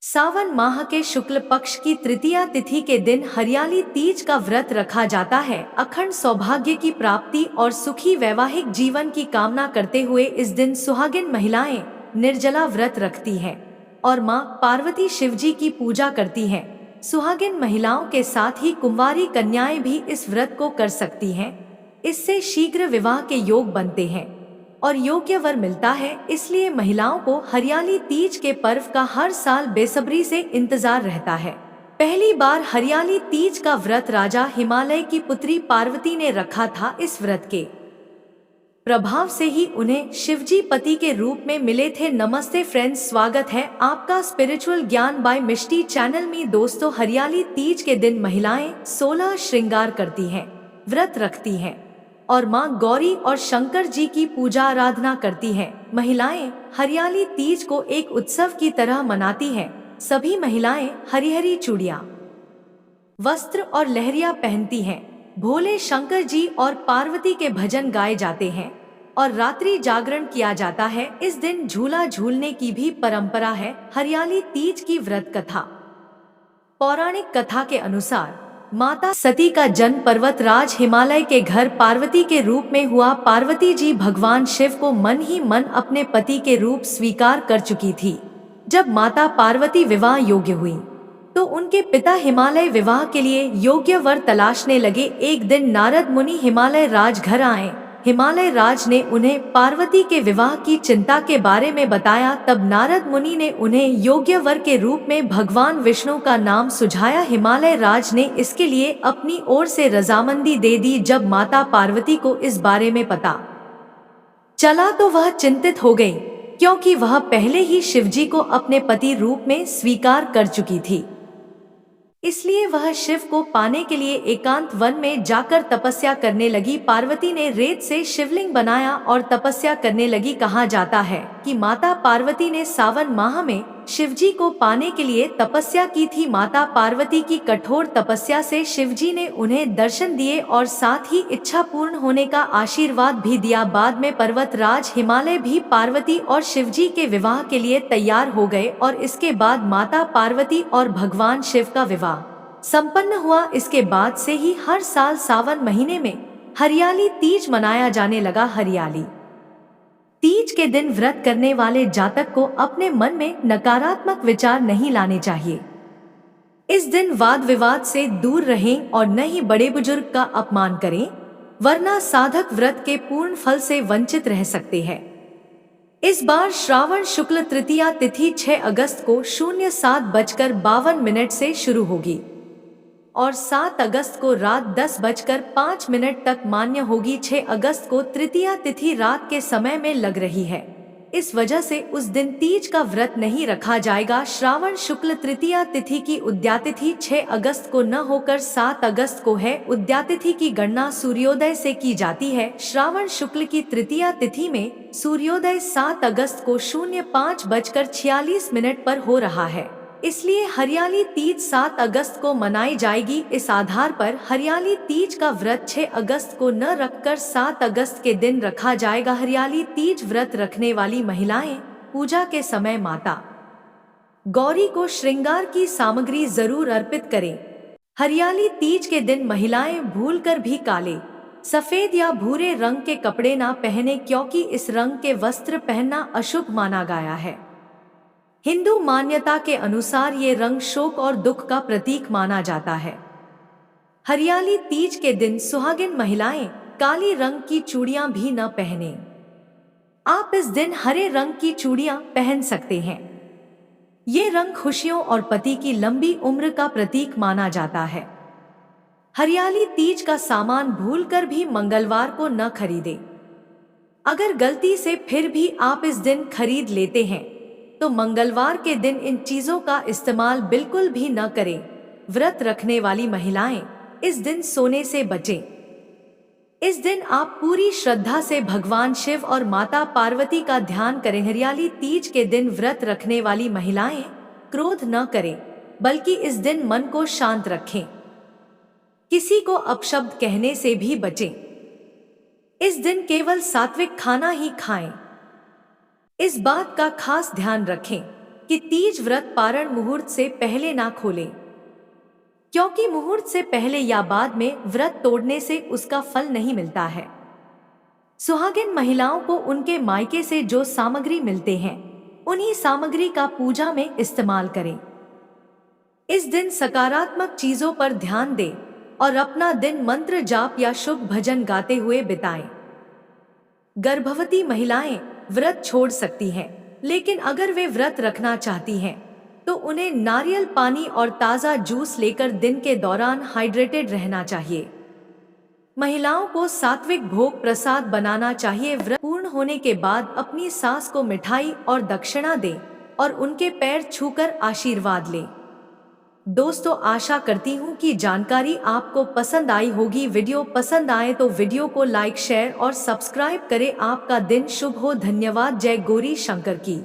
सावन माह के शुक्ल पक्ष की तृतीया तिथि के दिन हरियाली तीज का व्रत रखा जाता है। अखंड सौभाग्य की प्राप्ति और सुखी वैवाहिक जीवन की कामना करते हुए इस दिन सुहागिन महिलाएं निर्जला व्रत रखती हैं और मां पार्वती शिवजी की पूजा करती हैं। सुहागिन महिलाओं के साथ ही कुंवारी कन्याएं भी इस व्रत को कर सकती हैं। इससे शीघ्र विवाह के योग बनते हैं और योग्य वर मिलता है। इसलिए महिलाओं को हरियाली तीज के पर्व का हर साल बेसब्री से इंतजार रहता है। पहली बार हरियाली तीज का व्रत राजा हिमालय की पुत्री पार्वती ने रखा था। इस व्रत के प्रभाव से ही उन्हें शिवजी पति के रूप में मिले थे। नमस्ते फ्रेंड्स, स्वागत है आपका स्पिरिचुअल ज्ञान बाय मिष्टी चैनल में। दोस्तों, हरियाली तीज के दिन महिलाएं 16 श्रृंगार करती हैं, व्रत रखती हैं और मां गौरी और शंकर जी की पूजा आराधना करती हैं। महिलाएं हरियाली तीज को एक उत्सव की तरह मनाती हैं। सभी महिलाएं हरी हरी चूड़ियां, वस्त्र और लहरिया पहनती हैं। भोले शंकर जी और पार्वती के भजन गाए जाते हैं और रात्रि जागरण किया जाता है। इस दिन झूला झूलने की भी परंपरा है। हरियाली तीज की व्रत कथा। पौराणिक कथा के अनुसार माता सती का जन्म पर्वत राज हिमालय के घर पार्वती के रूप में हुआ। पार्वती जी भगवान शिव को मन ही मन अपने पति के रूप स्वीकार कर चुकी थी। जब माता पार्वती विवाह योग्य हुई तो उनके पिता हिमालय विवाह के लिए योग्य वर तलाशने लगे। एक दिन नारद मुनि हिमालय राज घर आए। हिमालय राज ने उन्हें पार्वती के विवाह की चिंता के बारे में बताया। तब नारद मुनि ने उन्हें योग्य वर के रूप में भगवान विष्णु का नाम सुझाया। हिमालय राज ने इसके लिए अपनी ओर से रजामंदी दे दी। जब माता पार्वती को इस बारे में पता चला तो वह चिंतित हो गई, क्योंकि वह पहले ही शिवजी को अपने पति रूप में स्वीकार कर चुकी थी। इसलिए वह शिव को पाने के लिए एकांत वन में जाकर तपस्या करने लगी। पार्वती ने रेत से शिवलिंग बनाया और तपस्या करने लगी। कहा जाता है कि माता पार्वती ने सावन माह में शिवजी को पाने के लिए तपस्या की थी। माता पार्वती की कठोर तपस्या से शिवजी ने उन्हें दर्शन दिए और साथ ही इच्छा पूर्ण होने का आशीर्वाद भी दिया। बाद में पर्वत राज हिमालय भी पार्वती और शिवजी के विवाह के लिए तैयार हो गए और इसके बाद माता पार्वती और भगवान शिव का विवाह संपन्न हुआ। इसके बाद से ही हर साल सावन महीने में हरियाली तीज मनाया जाने लगा। हरियाली तीज के दिन व्रत करने वाले जातक को अपने मन में नकारात्मक विचार नहीं लाने चाहिए। इस दिन वाद विवाद से दूर रहें और न ही बड़े बुजुर्ग का अपमान करें, वरना साधक व्रत के पूर्ण फल से वंचित रह सकते हैं। इस बार श्रावण शुक्ल तृतीया तिथि 6 अगस्त को 07:52 से शुरू होगी और 7 अगस्त को रात 10:05 तक मान्य होगी। 6 अगस्त को तृतीया तिथि रात के समय में लग रही है। इस वजह से उस दिन तीज का व्रत नहीं रखा जाएगा। श्रावण शुक्ल तृतीया तिथि की उद्यातिथि 6 अगस्त को न होकर 7 अगस्त को है। उद्यातिथि की गणना सूर्योदय से की जाती है। श्रावण शुक्ल की तृतीया तिथि में सूर्योदय 7 अगस्त को 05:46 पर हो रहा है। इसलिए हरियाली तीज 7 अगस्त को मनाई जाएगी। इस आधार पर हरियाली तीज का व्रत 6 अगस्त को न रखकर 7 अगस्त के दिन रखा जाएगा। हरियाली तीज व्रत रखने वाली महिलाएं पूजा के समय माता गौरी को श्रृंगार की सामग्री जरूर अर्पित करें। हरियाली तीज के दिन महिलाएं भूलकर भी काले, सफेद या भूरे रंग के कपड़े ना पहने, क्योंकि इस रंग के वस्त्र पहनना अशुभ माना गया है। हिंदू मान्यता के अनुसार ये रंग शोक और दुख का प्रतीक माना जाता है। हरियाली तीज के दिन सुहागिन महिलाएं काली रंग की चूड़ियां भी न पहने। आप इस दिन हरे रंग की चूड़ियां पहन सकते हैं। ये रंग खुशियों और पति की लंबी उम्र का प्रतीक माना जाता है। हरियाली तीज का सामान भूलकर भी मंगलवार को न खरीदें। अगर गलती से फिर भी आप इस दिन खरीद लेते हैं तो मंगलवार के दिन इन चीजों का इस्तेमाल बिल्कुल भी न करें। व्रत रखने वाली महिलाएं इस दिन सोने से बचें। इस दिन आप पूरी श्रद्धा से भगवान शिव और माता पार्वती का ध्यान करें। हरियाली तीज के दिन व्रत रखने वाली महिलाएं क्रोध न करें, बल्कि इस दिन मन को शांत रखें। किसी को अपशब्द कहने से भी बचें। इस दिन केवल सात्विक खाना ही खाएं। इस बात का खास ध्यान रखें कि तीज व्रत पारण मुहूर्त से पहले ना खोलें, क्योंकि मुहूर्त से पहले या बाद में व्रत तोड़ने से उसका फल नहीं मिलता है। सुहागिन महिलाओं को उनके मायके से जो सामग्री मिलते हैं, उन्हीं सामग्री का पूजा में इस्तेमाल करें। इस दिन सकारात्मक चीजों पर ध्यान दें और अपना दिन मंत्र जाप या शुभ भजन गाते हुए बिताएं। गर्भवती महिलाएं व्रत छोड़ सकती हैं, लेकिन अगर वे व्रत रखना चाहती हैं, तो उन्हें नारियल पानी और ताज़ा जूस लेकर दिन के दौरान हाइड्रेटेड रहना चाहिए। महिलाओं को सात्विक भोग प्रसाद बनाना चाहिए। व्रत पूर्ण होने के बाद अपनी सास को मिठाई और दक्षिणा दें और उनके पैर छूकर आशीर्वाद लें। दोस्तों, आशा करती हूँ कि जानकारी आपको पसंद आई होगी। वीडियो पसंद आए तो वीडियो को लाइक, शेयर और सब्सक्राइब करें। आपका दिन शुभ हो। धन्यवाद। जय गौरी शंकर की।